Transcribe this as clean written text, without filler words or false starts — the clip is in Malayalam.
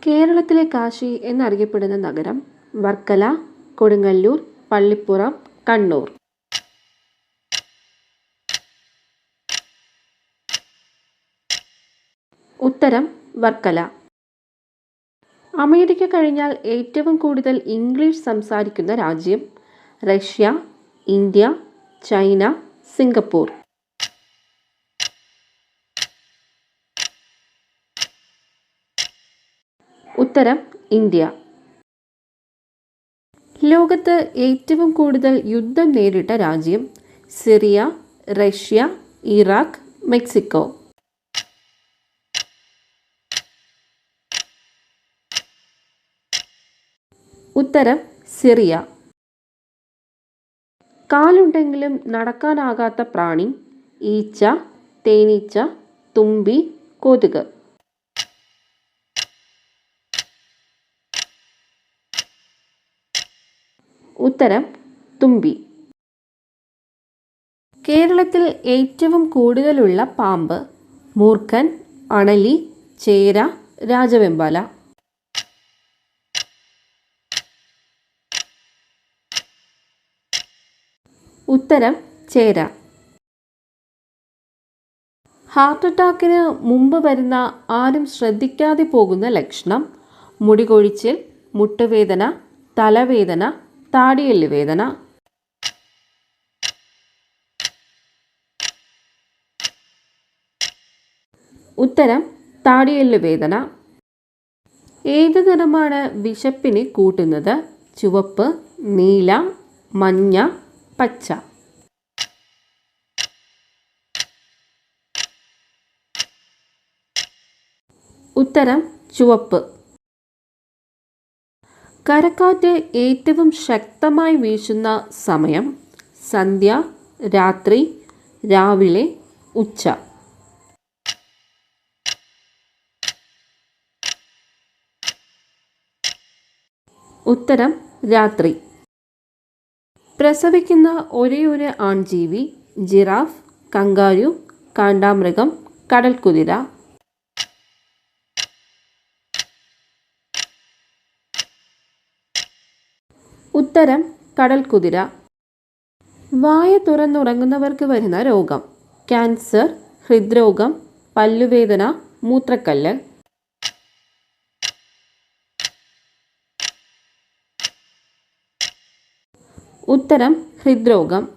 കേരളത്തിലെ കാശി എന്നറിയപ്പെടുന്ന നഗരം വർക്കല, കൊടുങ്ങല്ലൂർ, പള്ളിപ്പുറം, കണ്ണൂർ. ഉത്തരം വർക്കല. അമേരിക്ക കഴിഞ്ഞാൽ ഏറ്റവും കൂടുതൽ ഇംഗ്ലീഷ് സംസാരിക്കുന്ന രാജ്യം? Russia, India, China, Singapore. ഉത്തരം ഇന്ത്യ. ലോകത്ത് ഏറ്റവും കൂടുതൽ യുദ്ധം നേരിട്ട രാജ്യം? Syria, Russia, Iraq, Mexico. ഉത്തരം സിറിയ. കാലുണ്ടെങ്കിലും നടക്കാനാകാത്ത പ്രാണി? ഈച്ച, തേനീച്ച, തുമ്പി, കൊതുക്. ഉത്തരം തുമ്പി. കേരളത്തിൽ ഏറ്റവും കൂടുതലുള്ള പാമ്പ്? മൂർഖൻ, അണലി, ചേര, രാജവെമ്പാല. ഉത്തരം ചേര. ഹാർട്ട് അറ്റാക്കിന് മുമ്പ് വരുന്ന ആരും ശ്രദ്ധിക്കാതെ പോകുന്ന ലക്ഷണം? മുടികൊഴിച്ചിൽ, മുട്ടുവേദന, തലവേദന, താടിയെല്ല് വേദന. ഉത്തരം താടിയെല്ല് വേദന. ഏത് നിറമാണ് വിശപ്പിന് കൂട്ടുന്നത്? ചുവപ്പ്, നീല, മഞ്ഞ, പച്ച. ഉത്തരം ചുവപ്പ്. കരക്കാറ്റ് ഏറ്റവും ശക്തമായി വീശുന്ന സമയം? സന്ധ്യ, രാത്രി, രാവിലെ, ഉച്ച. ഉത്തരം രാത്രി. പ്രസവിക്കുന്ന ഒരേയൊരു ആൺജീവി? Giraffe, kangaroo, കാണ്ടാമൃഗം, കടൽക്കുതിര. ഉത്തരം കടൽക്കുതിര. വായ തുറന്നുറങ്ങുന്നവർക്ക് വരുന്ന രോഗം? ക്യാൻസർ, ഹൃദ്രോഗം, പല്ലുവേദന, മൂത്രക്കല്ല്. ഉത്തരം ഹൃദ്രോഗം.